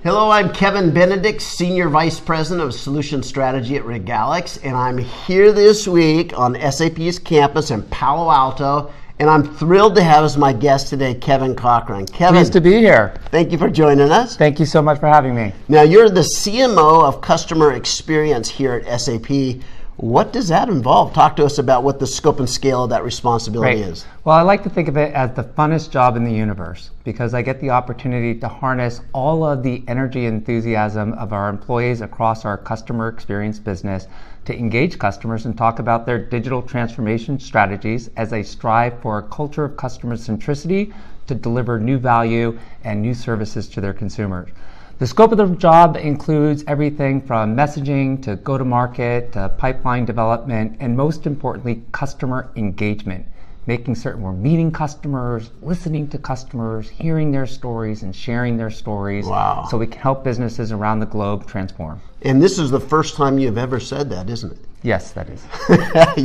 Hello, I'm Kevin Benedict, Senior Vice President of Solution Strategy at Regalix, and I'm here this week on SAP's campus in Palo Alto, and I'm thrilled to have as my guest today Kevin Cochrane. Kevin, pleased to be here. Thank you for joining us. Thank you so much for having me. Now, you're the CMO of Customer Experience here at SAP. What does that involve? Talk to us about what the scope and scale of that responsibility is. Well, I like to think of it as the funnest job in the universe because I get the opportunity to harness all of the energy and enthusiasm of our employees across our customer experience business to engage customers and talk about their digital transformation strategies as they strive for a culture of customer centricity to deliver new value and new services to their consumers. The scope of the job includes everything from messaging to go-to-market to pipeline development and most importantly, customer engagement, making certain we're meeting customers, listening to customers, hearing their stories and sharing their stories. Wow. So we can help businesses around the globe transform. And this is the first time you've ever said that, isn't it? Yes, that is.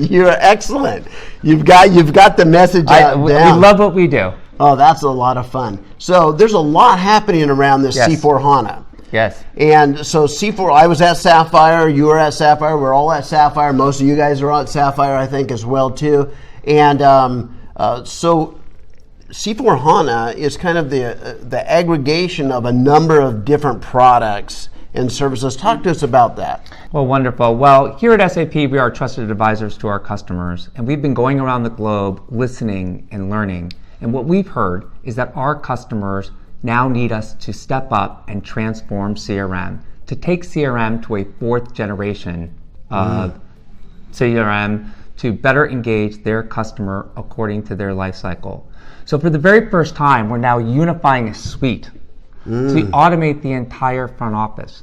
You're excellent. You've got the message out We down. love what we do. Oh, that's a lot of fun. So there's a lot happening around this Yes. C4 HANA. Yes. And so C4, I was at Sapphire, you were at Sapphire, we're all at Sapphire. Most of you guys are at Sapphire, I think, as well, too. And so C4 HANA is kind of the aggregation of a number of different products and services. Talk to us about that. Well, wonderful. Well, here at SAP, we are trusted advisors to our customers, and we've been going around the globe listening and learning. And what we've heard is that our customers now need us to step up and transform CRM, to take CRM to a fourth generation of CRM to better engage their customer according to their life cycle. So for the very first time, we're now unifying a suite to automate the entire front office.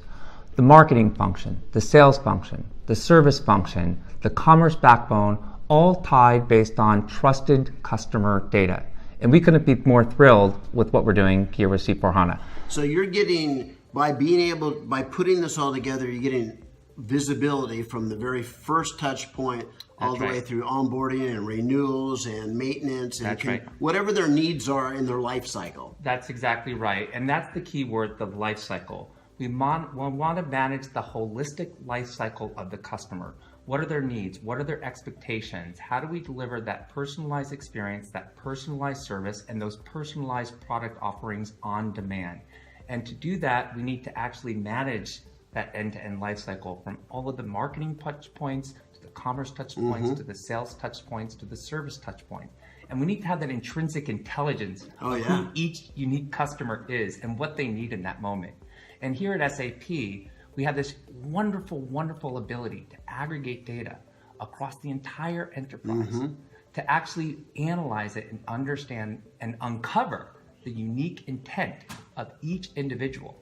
The marketing function, the sales function, the service function, the commerce backbone, all tied based on trusted customer data. And we couldn't be more thrilled with what we're doing here with C4 HANA. So you're getting, by putting this all together, you're getting visibility from the very first touch point all the way through onboarding and renewals and maintenance and whatever their needs are in their life cycle. That's exactly right. And that's the key word, the life cycle. We want to manage the holistic life cycle of the customer. What are their needs? What are their expectations? How do we deliver that personalized experience, that personalized service, and those personalized product offerings on demand? And to do that, we need to actually manage that end-to-end life cycle from all of the marketing touch points to the commerce touch points to the sales touch points to the service touch point. And we need to have that intrinsic intelligence of who each unique customer is and what they need in that moment. And here at SAP, we have this wonderful, wonderful ability to aggregate data across the entire enterprise, to actually analyze it and understand and uncover the unique intent of each individual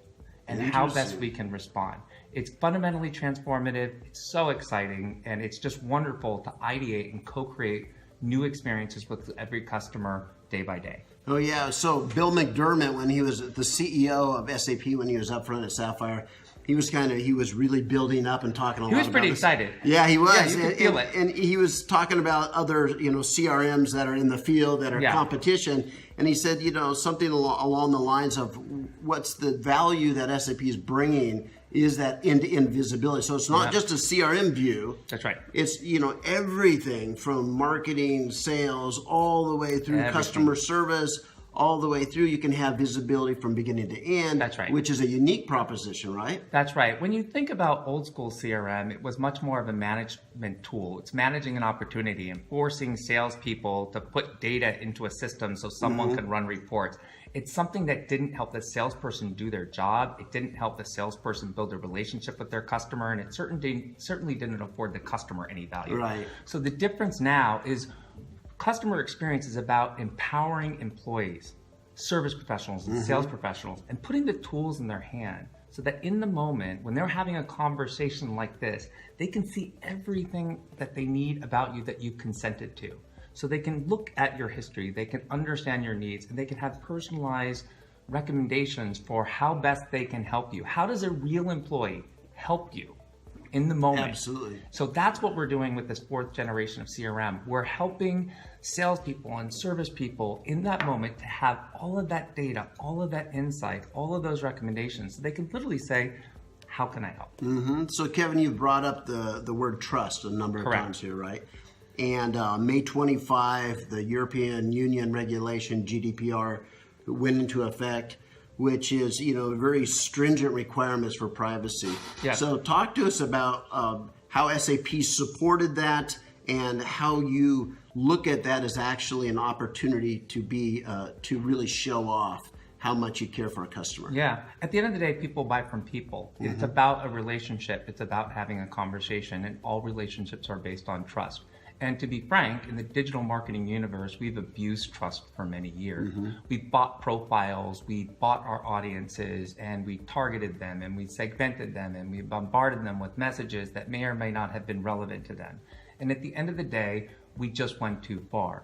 and how best we can respond. It's fundamentally transformative, it's so exciting, and it's just wonderful to ideate and co-create new experiences with every customer day by day. Oh yeah, so Bill McDermott, when he was the CEO of SAP, when he was up front at Sapphire, he was really building up and talking a lot about He was pretty excited. Yeah, he was. Yeah, you could feel it. And he was talking about other, CRMs that are in the field that are competition. And he said, something along the lines of what's the value that SAP is bringing is that end-to-end visibility. So it's not just a CRM view. That's right. It's, everything from marketing, sales, all the way through customer service, all the way through. You can have visibility from beginning to end. That's right. Which is a unique proposition, right? That's right. When you think about old school CRM, it was much more of a management tool. It's managing an opportunity and forcing salespeople to put data into a system so someone could run reports. It's something that didn't help the salesperson do their job. It didn't help the salesperson build a relationship with their customer, and it certainly didn't afford the customer any value. Right. So the difference now is customer experience is about empowering employees, service professionals and sales professionals, and putting the tools in their hand so that in the moment when they're having a conversation like this, they can see everything that they need about you that you consented to. So they can look at your history, they can understand your needs, and they can have personalized recommendations for how best they can help you. How does a real employee help you in the moment. Absolutely. So that's what we're doing with this fourth generation of CRM. We're helping salespeople and service people in that moment to have all of that data, all of that insight, all of those recommendations. So they can literally say, how can I help? So Kevin, you brought up the word trust a number of times here, right? And May 25, the European Union regulation, GDPR, went into effect, which is, very stringent requirements for privacy. Yes. So talk to us about how SAP supported that and how you look at that as actually an opportunity to really show off how much you care for a customer. Yeah. At the end of the day, people buy from people. It's about a relationship. It's about having a conversation, and all relationships are based on trust. And to be frank, in the digital marketing universe, we've abused trust for many years. We bought profiles, we bought our audiences, and we targeted them, and we segmented them, and we bombarded them with messages that may or may not have been relevant to them. And at the end of the day, we just went too far.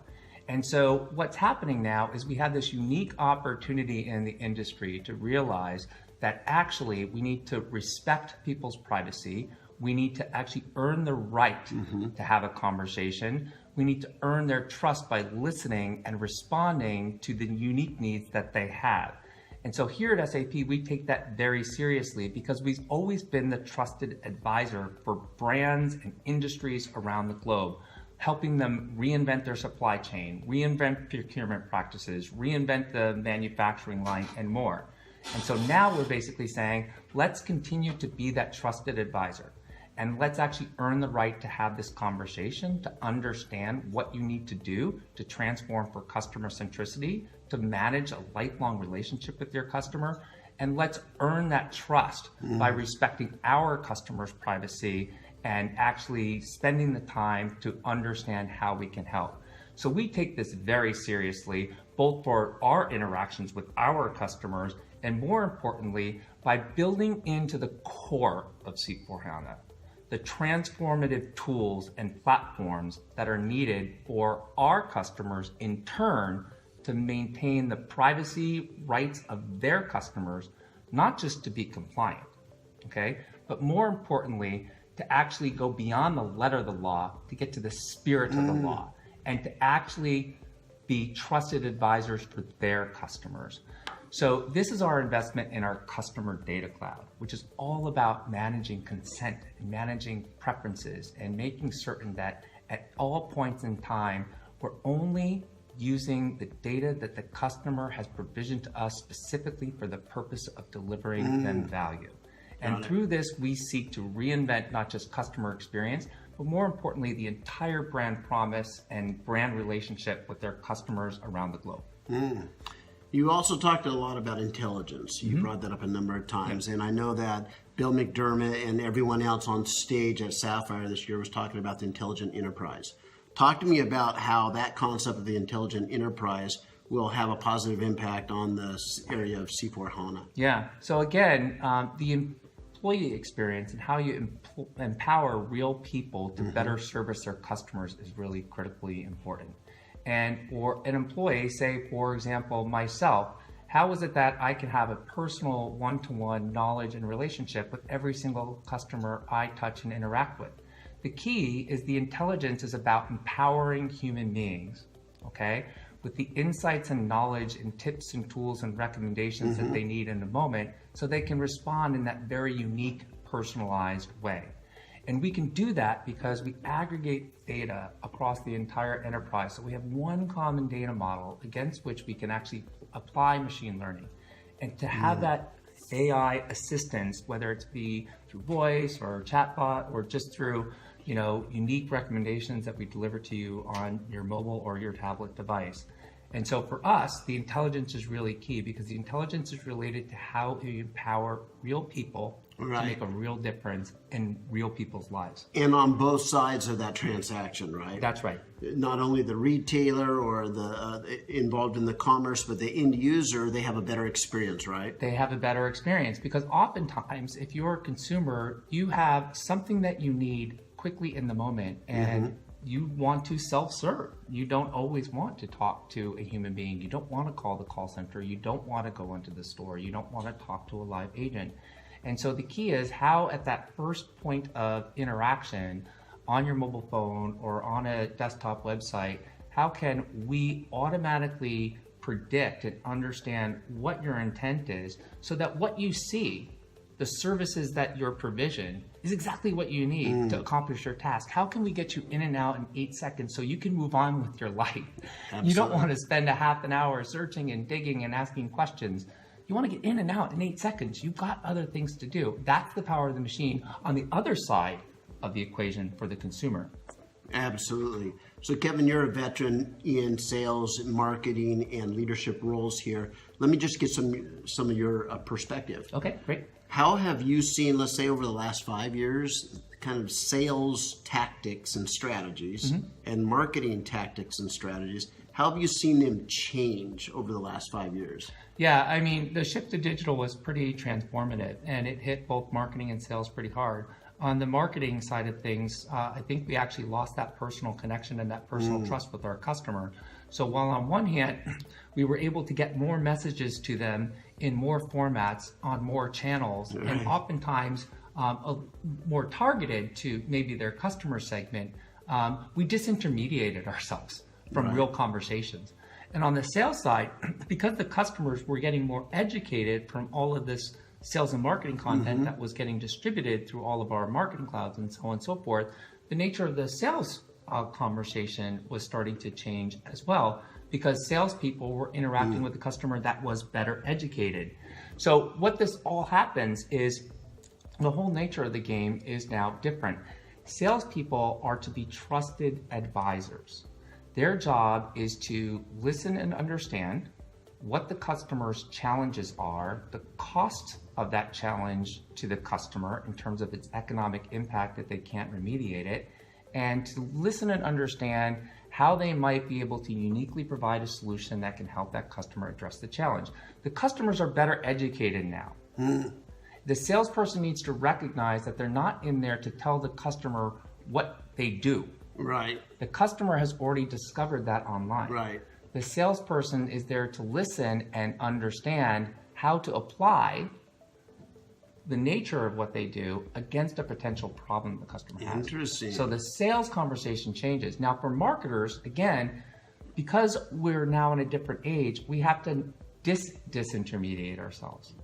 And so what's happening now is we have this unique opportunity in the industry to realize that actually we need to respect people's privacy. We need to actually earn the right to have a conversation. We need to earn their trust by listening and responding to the unique needs that they have. And so here at SAP, we take that very seriously because we've always been the trusted advisor for brands and industries around the globe, helping them reinvent their supply chain, reinvent procurement practices, reinvent the manufacturing line, and more. And so now we're basically saying, let's continue to be that trusted advisor. And let's actually earn the right to have this conversation, to understand what you need to do to transform for customer centricity, to manage a lifelong relationship with your customer. And let's earn that trust by respecting our customers' privacy and actually spending the time to understand how we can help. So we take this very seriously, both for our interactions with our customers and more importantly, by building into the core of C4HANA the transformative tools and platforms that are needed for our customers in turn to maintain the privacy rights of their customers, not just to be compliant, okay, but more importantly, to actually go beyond the letter of the law to get to the spirit of the law and to actually be trusted advisors for their customers. So this is our investment in our customer data cloud, which is all about managing consent, managing preferences, and making certain that at all points in time, we're only using the data that the customer has provisioned to us specifically for the purpose of delivering them value. And through this, we seek to reinvent not just customer experience, but more importantly, the entire brand promise and brand relationship with their customers around the globe. You also talked a lot about intelligence. You brought that up a number of times. And I know that Bill McDermott and everyone else on stage at Sapphire this year was talking about the intelligent enterprise. Talk to me about how that concept of the intelligent enterprise will have a positive impact on this area of C4HANA. Yeah. So again, the employee experience and how you empower real people to better service their customers is really critically important. And for an employee, say, for example, myself, how is it that I can have a personal one-to-one knowledge and relationship with every single customer I touch and interact with? The key is the intelligence is about empowering human beings, okay, with the insights and knowledge and tips and tools and recommendations that they need in the moment so they can respond in that very unique, personalized way. And we can do that because we aggregate data across the entire enterprise. So we have one common data model against which we can actually apply machine learning. And to have that AI assistance, whether it's be through voice or chatbot or just through unique recommendations that we deliver to you on your mobile or your tablet device. And so for us, the intelligence is really key because the intelligence is related to how you empower real people to make a real difference in real people's lives. And on both sides of that transaction, right? That's right. Not only the retailer or the involved in the commerce, but the end user, they have a better experience, right? They have a better experience because oftentimes, if you're a consumer, you have something that you need quickly in the moment and you want to self-serve. You don't always want to talk to a human being. You don't want to call the call center. You don't want to go into the store. You don't want to talk to a live agent. And so the key is how at that first point of interaction on your mobile phone or on a desktop website, how can we automatically predict and understand what your intent is so that what you see, the services that you're provision, is exactly what you need to accomplish your task. How can we get you in and out in 8 seconds so you can move on with your life? Absolutely. You don't want to spend a half an hour searching and digging and asking questions. You want to get in and out in 8 seconds. You've got other things to do. That's the power of the machine on the other side of the equation for the consumer. Absolutely. So Kevin, you're a veteran in sales, marketing, and leadership roles here. Let me just get some of your perspective. Okay, great. How have you seen, let's say over the last 5 years, kind of sales tactics and strategies and marketing tactics and strategies, how have you seen them change over the last 5 years? Yeah, I mean, the shift to digital was pretty transformative, and it hit both marketing and sales pretty hard. On the marketing side of things, I think we actually lost that personal connection and that personal trust with our customer. So while on one hand, we were able to get more messages to them in more formats on more channels, and oftentimes more targeted to maybe their customer segment, we disintermediated ourselves from real conversations. And on the sales side, because the customers were getting more educated from all of this sales and marketing content that was getting distributed through all of our marketing clouds and so on and so forth, the nature of the sales conversation was starting to change as well, because salespeople were interacting with the customer that was better educated. So what this all happens is the whole nature of the game is now different. Salespeople are to be trusted advisors. Their job is to listen and understand what the customer's challenges are, the cost of that challenge to the customer in terms of its economic impact if they can't remediate it, and to listen and understand how they might be able to uniquely provide a solution that can help that customer address the challenge. The customers are better educated now. The salesperson needs to recognize that they're not in there to tell the customer what they do. Right. The customer has already discovered that online. Right. The salesperson is there to listen and understand how to apply the nature of what they do against a potential problem the customer has. Interesting. So the sales conversation changes. Now for marketers, again, because we're now in a different age, we have to disintermediate ourselves.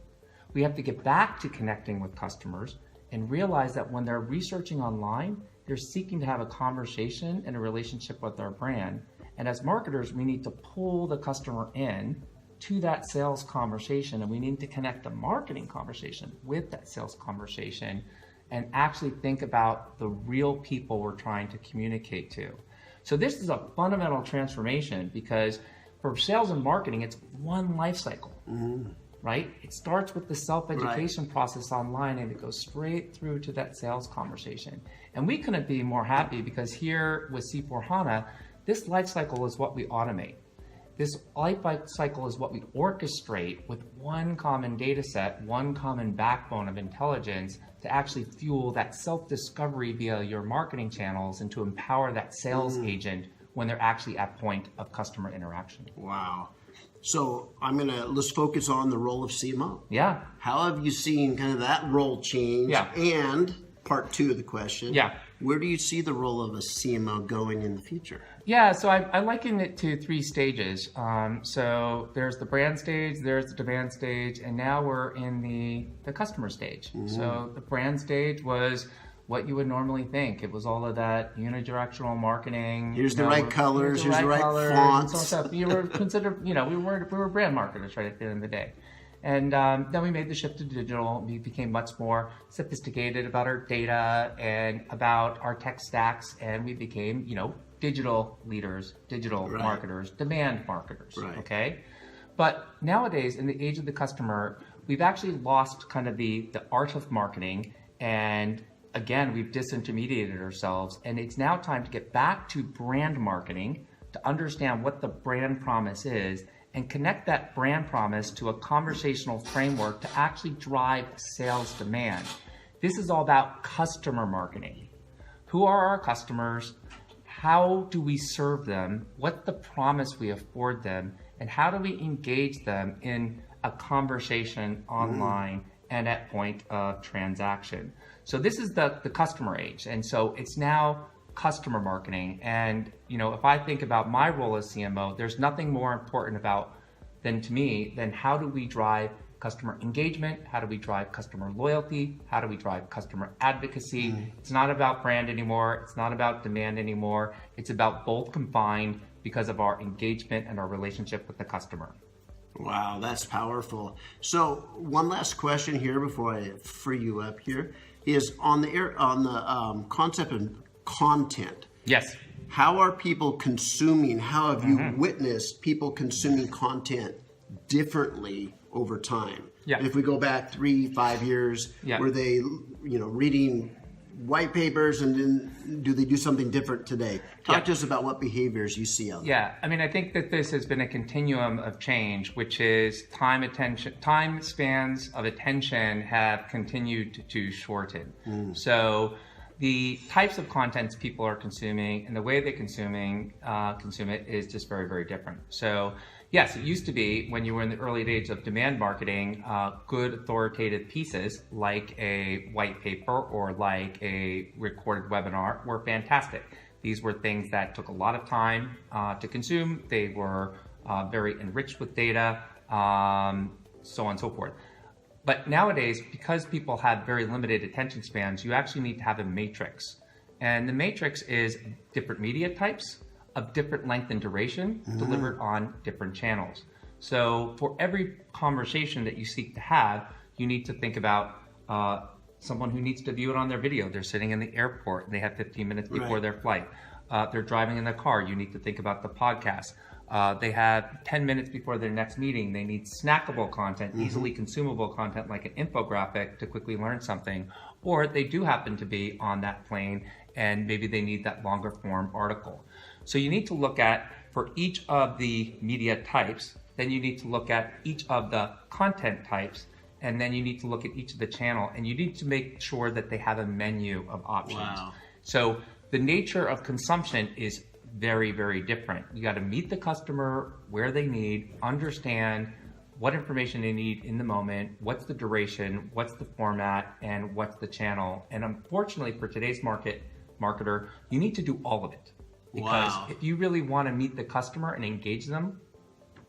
We have to get back to connecting with customers and realize that when they're researching online, they're seeking to have a conversation and a relationship with our brand. And as marketers, we need to pull the customer in to that sales conversation, and we need to connect the marketing conversation with that sales conversation and actually think about the real people we're trying to communicate to. So this is a fundamental transformation, because for sales and marketing, it's one life cycle, right? It starts with the self-education process online, and it goes straight through to that sales conversation. And we couldn't be more happy, because here with C4HANA, this life cycle is what we automate. This life cycle is what we orchestrate with one common data set, one common backbone of intelligence to actually fuel that self-discovery via your marketing channels and to empower that sales agent when they're actually at point of customer interaction. Wow. So let's focus on the role of CMO. Yeah. How have you seen kind of that role change? Yeah. And part two of the question. Yeah. Where do you see the role of a CMO going in the future? Yeah, so I liken it to 3 stages. So there's the brand stage, there's the demand stage, and now we're in the customer stage. So the brand stage was what you would normally think. It was all of that unidirectional marketing. Here's the right colors, here's the right fonts. So you were considered, we were brand marketers right at the end of the day. And then we made the shift to digital. We became much more sophisticated about our data and about our tech stacks, and we became, digital leaders, digital marketers, demand marketers, okay? But nowadays, in the age of the customer, we've actually lost kind of the art of marketing, and again, we've disintermediated ourselves, and it's now time to get back to brand marketing, to understand what the brand promise is, and connect that brand promise to a conversational framework to actually drive sales demand. This is all about customer marketing. Who are our customers? How do we serve them? What's the promise we afford them? And how do we engage them in a conversation online and at point of transaction. So this is the customer age. And so it's now customer marketing. And, if I think about my role as CMO, there's nothing more important than how do we drive customer engagement? How do we drive customer loyalty? How do we drive customer advocacy? It's not about brand anymore. It's not about demand anymore. It's about both combined because of our engagement and our relationship with the customer. Wow, that's powerful. So one last question here before I free you up here is on the concept of content. Yes. How are people consuming? How have you witnessed people consuming content differently over time? Yeah. If we go back 3-5 years, were they, reading white papers, and then do they do something different today? Talk to us about what behaviors you see out there. Yeah, I think that this has been a continuum of change, which is time spans of attention have continued to shorten. So the types of contents people are consuming and the way they consume it is just very, very different. So yes, it used to be when you were in the early days of demand marketing, good authoritative pieces like a white paper or like a recorded webinar were fantastic. These were things that took a lot of time to consume. They were very enriched with data, so on and so forth. But nowadays, because people have very limited attention spans, you actually need to have a matrix. And the matrix is different media types of different length and duration delivered on different channels. So for every conversation that you seek to have, you need to think about someone who needs to view it on their video. They're sitting in the airport and they have 15 minutes before their flight. They're driving in their car. You need to think about the podcast. They have 10 minutes before their next meeting. They need snackable content, easily consumable content like an infographic to quickly learn something. Or they do happen to be on that plane and maybe they need that longer form article. So you need to look at, for each of the media types, then you need to look at each of the content types, and then you need to look at each of the channel, and you need to make sure that they have a menu of options. Wow. So the nature of consumption is very, very different. You got to meet the customer where they need, understand what information they need in the moment, what's the duration, what's the format, and what's the channel. And unfortunately for today's marketer, you need to do all of it. Because if you really want to meet the customer and engage them,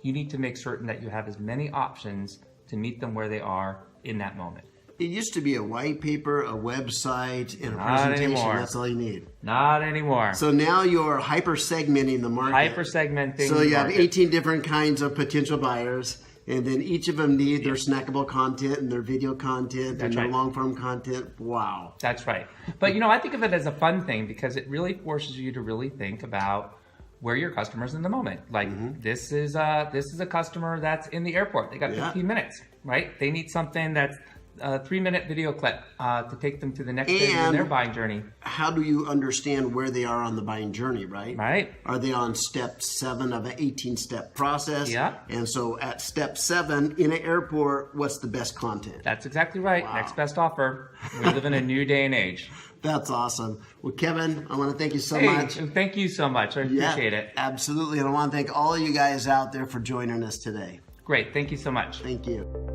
you need to make certain that you have as many options to meet them where they are in that moment. It used to be a white paper, a website, and a Not presentation. anymore. That's all you need. Not anymore. So now you're hyper-segmenting the market. Hyper-segmenting So you the have market. 18 different kinds of potential buyers, and then each of them need their snackable content and their video content and their long-form content. Wow. That's right. But, I think of it as a fun thing because it really forces you to really think about where your customer's in the moment. Like this is a customer that's in the airport. They got 15 minutes, right? They need something that's a 3-minute video clip to take them to the next stage in their buying journey. How do you understand where they are on the buying journey, right? Right. Are they on step 7 of an 18-step process? Yeah. And so at step 7 in an airport, what's the best content? That's exactly right. Wow. Next best offer. We live in a new day and age. That's awesome. Well, Kevin, I want to thank you so much. Thank you so much. I appreciate it. Absolutely. And I want to thank all of you guys out there for joining us today. Great. Thank you so much. Thank you.